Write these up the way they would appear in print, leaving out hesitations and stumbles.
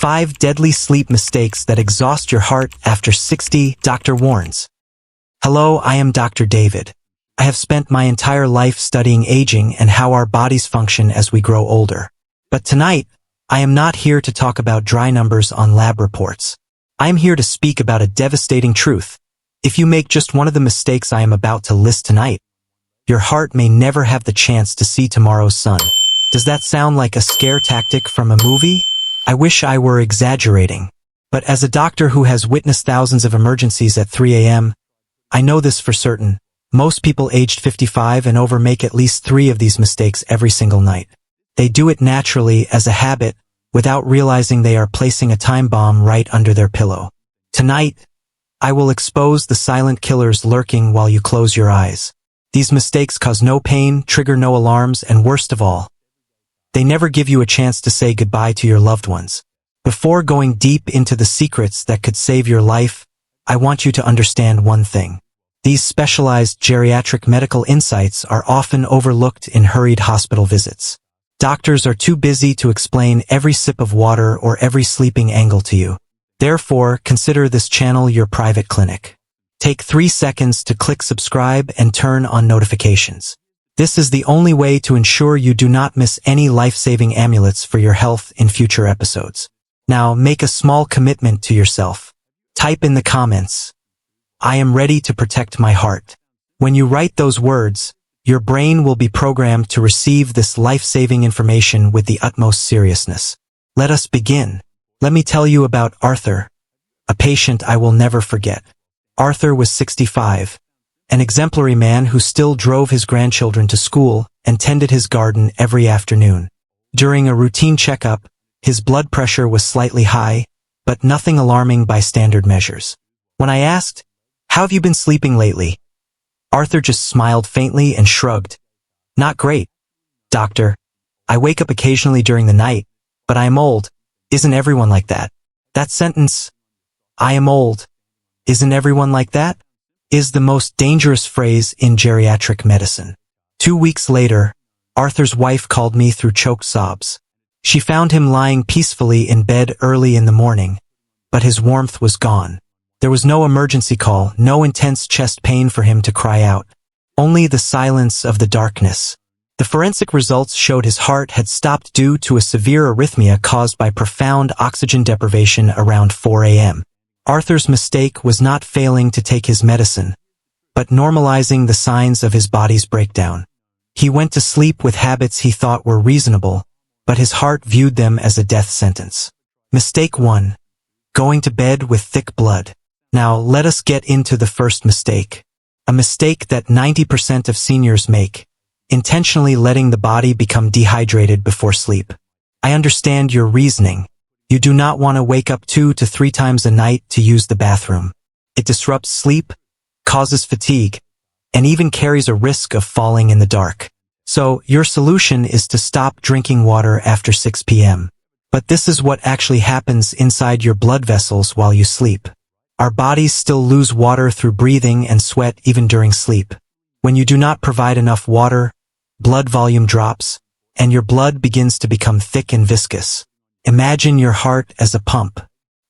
5 deadly sleep mistakes that exhaust your heart after 60, Dr. warns. Hello, I am Dr. David. I have spent my entire life studying aging and how our bodies function as we grow older. But tonight, I am not here to talk about dry numbers on lab reports. I am here to speak about a devastating truth. If you make just one of the mistakes I am about to list tonight, your heart may never have the chance to see tomorrow's sun. Does that sound like a scare tactic from a movie? I wish I were exaggerating. But as a doctor who has witnessed thousands of emergencies at 3 a.m., I know this for certain. Most people aged 55 and over make at least 3 of these mistakes every single night. They do it naturally as a habit, without realizing they are placing a time bomb right under their pillow. Tonight, I will expose the silent killers lurking while you close your eyes. These mistakes cause no pain, trigger no alarms, and worst of all, they never give you a chance to say goodbye to your loved ones. Before going deep into the secrets that could save your life, I want you to understand one thing. These specialized geriatric medical insights are often overlooked in hurried hospital visits. Doctors are too busy to explain every sip of water or every sleeping angle to you. Therefore, consider this channel your private clinic. Take 3 seconds to click subscribe and turn on notifications. This is the only way to ensure you do not miss any life-saving amulets for your health in future episodes. Now, make a small commitment to yourself. Type in the comments, "I am ready to protect my heart." When you write those words, your brain will be programmed to receive this life-saving information with the utmost seriousness. Let us begin. Let me tell you about Arthur, a patient I will never forget. Arthur was 65. An exemplary man who still drove his grandchildren to school and tended his garden every afternoon. During a routine checkup, his blood pressure was slightly high, but nothing alarming by standard measures. When I asked, "How have you been sleeping lately?" Arthur just smiled faintly and shrugged. "Not great, doctor. I wake up occasionally during the night, but I am old. Isn't everyone like that?" That sentence, "I am old. Isn't everyone like that?" is the most dangerous phrase in geriatric medicine. 2 weeks later, Arthur's wife called me through choked sobs. She found him lying peacefully in bed early in the morning, but his warmth was gone. There was no emergency call, no intense chest pain for him to cry out. Only the silence of the darkness. The forensic results showed his heart had stopped due to a severe arrhythmia caused by profound oxygen deprivation around 4 a.m. Arthur's mistake was not failing to take his medicine, but normalizing the signs of his body's breakdown. He went to sleep with habits he thought were reasonable, but his heart viewed them as a death sentence. Mistake 1. Going to bed with thick blood. Now, let us get into the first mistake. A mistake that 90% of seniors make. Intentionally letting the body become dehydrated before sleep. I understand your reasoning. You do not want to wake up 2 to 3 times a night to use the bathroom. It disrupts sleep, causes fatigue, and even carries a risk of falling in the dark. So, your solution is to stop drinking water after 6 p.m. But this is what actually happens inside your blood vessels while you sleep. Our bodies still lose water through breathing and sweat even during sleep. When you do not provide enough water, blood volume drops, and your blood begins to become thick and viscous. Imagine your heart as a pump.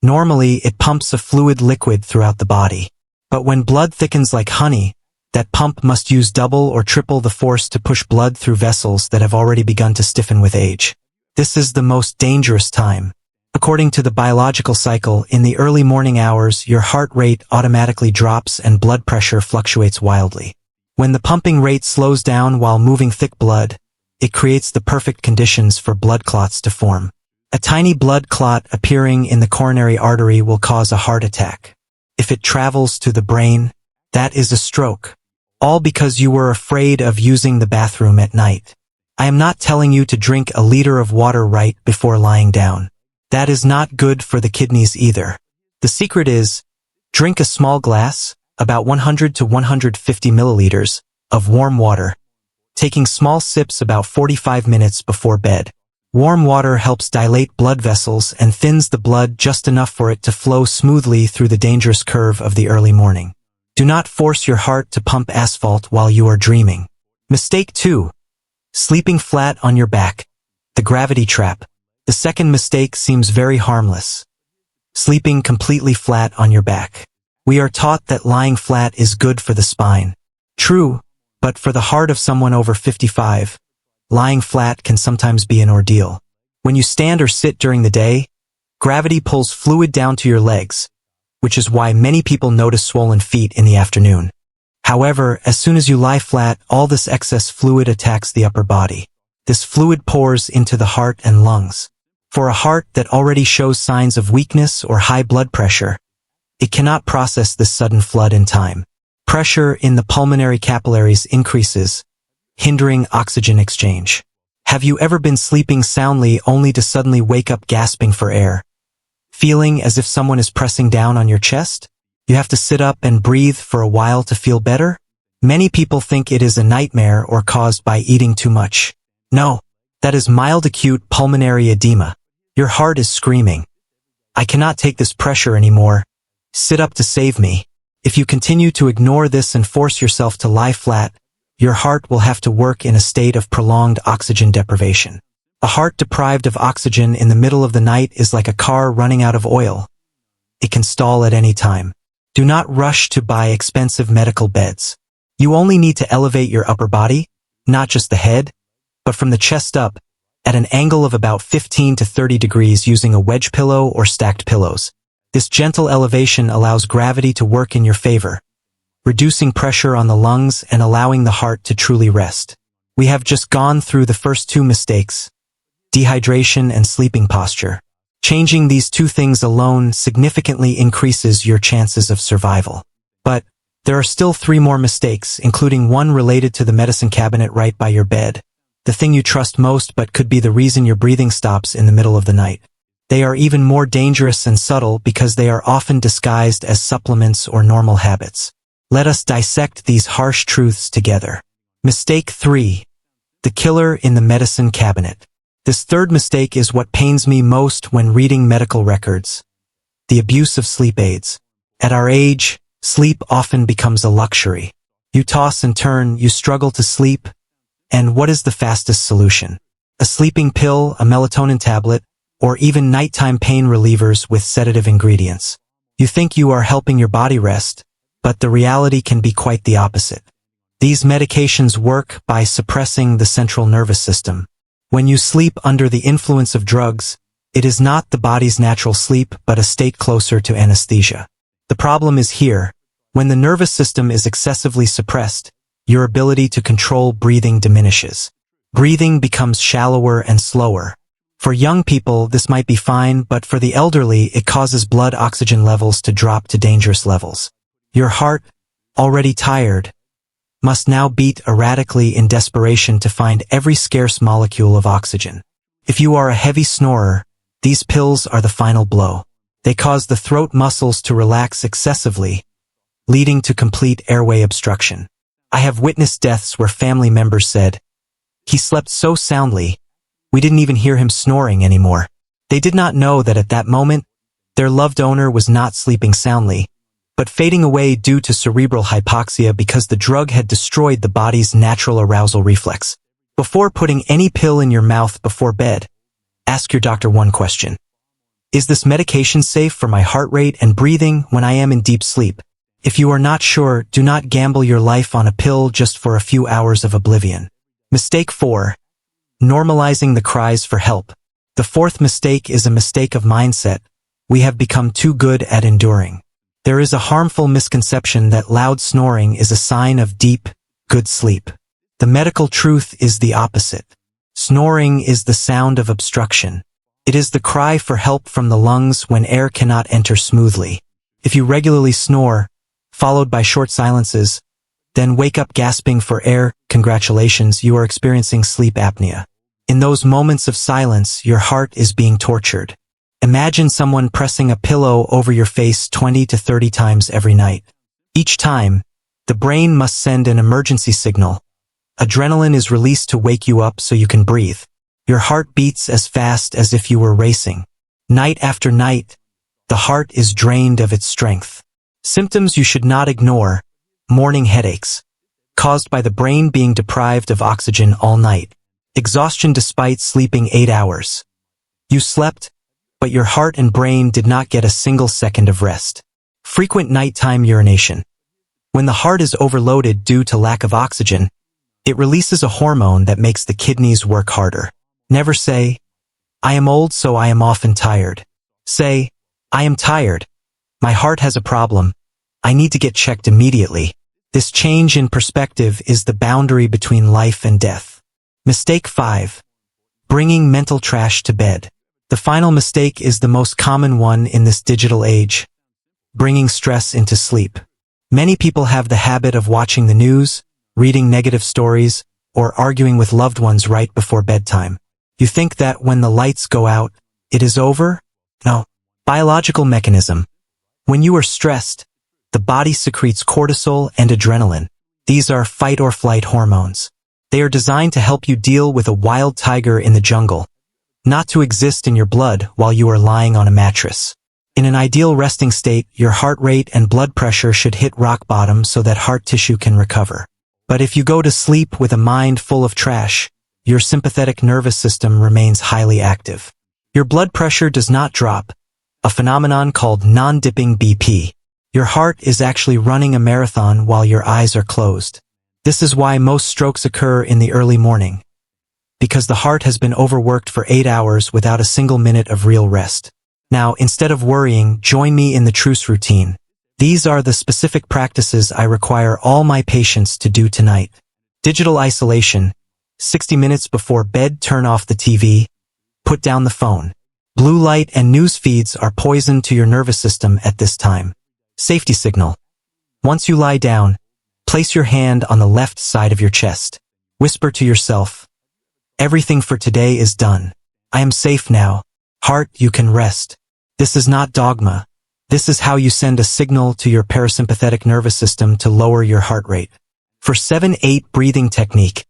Normally, it pumps a fluid liquid throughout the body. But when blood thickens like honey, that pump must use double or triple the force to push blood through vessels that have already begun to stiffen with age. This is the most dangerous time. According to the biological cycle, in the early morning hours, your heart rate automatically drops and blood pressure fluctuates wildly. When the pumping rate slows down while moving thick blood, it creates the perfect conditions for blood clots to form. A tiny blood clot appearing in the coronary artery will cause a heart attack. If it travels to the brain, that is a stroke. All because you were afraid of using the bathroom at night. I am not telling you to drink a liter of water right before lying down. That is not good for the kidneys either. The secret is, drink a small glass, about 100 to 150 milliliters, of warm water, taking small sips about 45 minutes before bed. Warm water helps dilate blood vessels and thins the blood just enough for it to flow smoothly through the dangerous curve of the early morning. Do not force your heart to pump asphalt while you are dreaming. Mistake 2. Sleeping flat on your back. The gravity trap. The second mistake seems very harmless. Sleeping completely flat on your back. We are taught that lying flat is good for the spine. True, but for the heart of someone over 55, lying flat can sometimes be an ordeal. When you stand or sit during the day, gravity pulls fluid down to your legs, which is why many people notice swollen feet in the afternoon. However, as soon as you lie flat, all this excess fluid attacks the upper body. This fluid pours into the heart and lungs. For a heart that already shows signs of weakness or high blood pressure, it cannot process this sudden flood in time. Pressure in the pulmonary capillaries increases, hindering oxygen exchange. Have you ever been sleeping soundly only to suddenly wake up gasping for air? Feeling as if someone is pressing down on your chest? You have to sit up and breathe for a while to feel better? Many people think it is a nightmare or caused by eating too much. No, that is mild acute pulmonary edema. Your heart is screaming, "I cannot take this pressure anymore. Sit up to save me." If you continue to ignore this and force yourself to lie flat, your heart will have to work in a state of prolonged oxygen deprivation. A heart deprived of oxygen in the middle of the night is like a car running out of oil. It can stall at any time. Do not rush to buy expensive medical beds. You only need to elevate your upper body, not just the head, but from the chest up, at an angle of about 15 to 30 degrees using a wedge pillow or stacked pillows. This gentle elevation allows gravity to work in your favor, reducing pressure on the lungs and allowing the heart to truly rest. We have just gone through the first two mistakes, dehydration and sleeping posture. Changing these two things alone significantly increases your chances of survival. But there are still 3 more mistakes, including one related to the medicine cabinet right by your bed, the thing you trust most but could be the reason your breathing stops in the middle of the night. They are even more dangerous and subtle because they are often disguised as supplements or normal habits. Let us dissect these harsh truths together. Mistake 3. The killer in the medicine cabinet. This third mistake is what pains me most when reading medical records. The abuse of sleep aids. At our age, sleep often becomes a luxury. You toss and turn, you struggle to sleep, and what is the fastest solution? A sleeping pill, a melatonin tablet, or even nighttime pain relievers with sedative ingredients. You think you are helping your body rest, but the reality can be quite the opposite. These medications work by suppressing the central nervous system. When you sleep under the influence of drugs, it is not the body's natural sleep but a state closer to anesthesia. The problem is here. When the nervous system is excessively suppressed, your ability to control breathing diminishes. Breathing becomes shallower and slower. For young people, this might be fine, but for the elderly, it causes blood oxygen levels to drop to dangerous levels. Your heart, already tired, must now beat erratically in desperation to find every scarce molecule of oxygen. If you are a heavy snorer, these pills are the final blow. They cause the throat muscles to relax excessively, leading to complete airway obstruction. I have witnessed deaths where family members said, "He slept so soundly, we didn't even hear him snoring anymore." They did not know that at that moment, their loved owner was not sleeping soundly, but fading away due to cerebral hypoxia because the drug had destroyed the body's natural arousal reflex. Before putting any pill in your mouth before bed, ask your doctor one question. Is this medication safe for my heart rate and breathing when I am in deep sleep? If you are not sure, do not gamble your life on a pill just for a few hours of oblivion. Mistake 4. Normalizing the cries for help. The fourth mistake is a mistake of mindset. We have become too good at enduring. There is a harmful misconception that loud snoring is a sign of deep, good sleep. The medical truth is the opposite. Snoring is the sound of obstruction. It is the cry for help from the lungs when air cannot enter smoothly. If you regularly snore, followed by short silences, then wake up gasping for air, congratulations, you are experiencing sleep apnea. In those moments of silence, your heart is being tortured. Imagine someone pressing a pillow over your face 20 to 30 times every night. Each time, the brain must send an emergency signal. Adrenaline is released to wake you up so you can breathe. Your heart beats as fast as if you were racing. Night after night, the heart is drained of its strength. Symptoms you should not ignore: morning headaches, caused by the brain being deprived of oxygen all night. Exhaustion despite sleeping 8 hours. You slept, but your heart and brain did not get a single second of rest. Frequent nighttime urination. When the heart is overloaded due to lack of oxygen, it releases a hormone that makes the kidneys work harder. Never say, "I am old, so I am often tired." Say, "I am tired. My heart has a problem. I need to get checked immediately." This change in perspective is the boundary between life and death. Mistake 5. Bringing mental trash to bed. The final mistake is the most common one in this digital age. Bringing stress into sleep. Many people have the habit of watching the news, reading negative stories, or arguing with loved ones right before bedtime. You think that when the lights go out, it is over? No. Biological mechanism. When you are stressed, the body secretes cortisol and adrenaline. These are fight or flight hormones. They are designed to help you deal with a wild tiger in the jungle, not to exist in your blood while you are lying on a mattress. In an ideal resting state, your heart rate and blood pressure should hit rock bottom so that heart tissue can recover. But if you go to sleep with a mind full of trash, your sympathetic nervous system remains highly active. Your blood pressure does not drop, a phenomenon called non-dipping BP. Your heart is actually running a marathon while your eyes are closed. This is why most strokes occur in the early morning, because the heart has been overworked for 8 hours without a single minute of real rest. Now, instead of worrying, join me in the Truce routine. These are the specific practices I require all my patients to do tonight. Digital isolation. 60 minutes before bed, turn off the TV. Put down the phone. Blue light and news feeds are poison to your nervous system at this time. Safety signal. Once you lie down, place your hand on the left side of your chest. Whisper to yourself, "Everything for today is done. I am safe now. Heart, you can rest." This is not dogma. This is how you send a signal to your parasympathetic nervous system to lower your heart rate. For 7-8 breathing technique,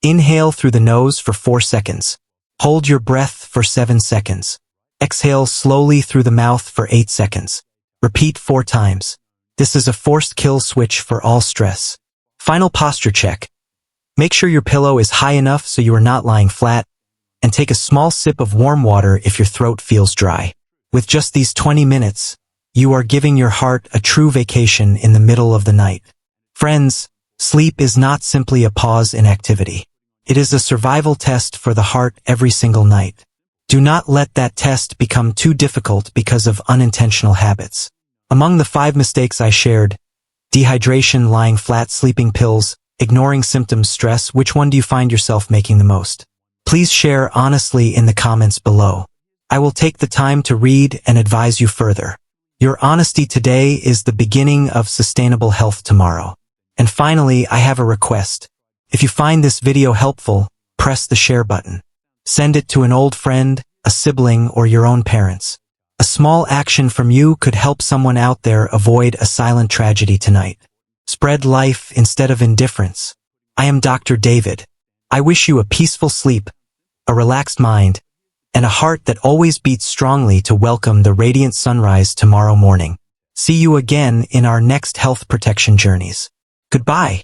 inhale through the nose for 4 seconds. Hold your breath for 7 seconds. Exhale slowly through the mouth for 8 seconds. Repeat 4 times. This is a forced kill switch for all stress. Final posture check. Make sure your pillow is high enough so you are not lying flat, and take a small sip of warm water if your throat feels dry. With just these 20 minutes, you are giving your heart a true vacation in the middle of the night. Friends, sleep is not simply a pause in activity. It is a survival test for the heart every single night. Do not let that test become too difficult because of unintentional habits. Among the 5 mistakes I shared, dehydration, lying flat, sleeping pills, ignoring symptoms, stress, which one do you find yourself making the most? Please share honestly in the comments below. I will take the time to read and advise you further. Your honesty today is the beginning of sustainable health tomorrow. And finally, I have a request. If you find this video helpful, press the share button. Send it to an old friend, a sibling, or your own parents. A small action from you could help someone out there avoid a silent tragedy tonight. Spread life instead of indifference. I am Dr. David. I wish you a peaceful sleep, a relaxed mind, and a heart that always beats strongly to welcome the radiant sunrise tomorrow morning. See you again in our next health protection journeys. Goodbye.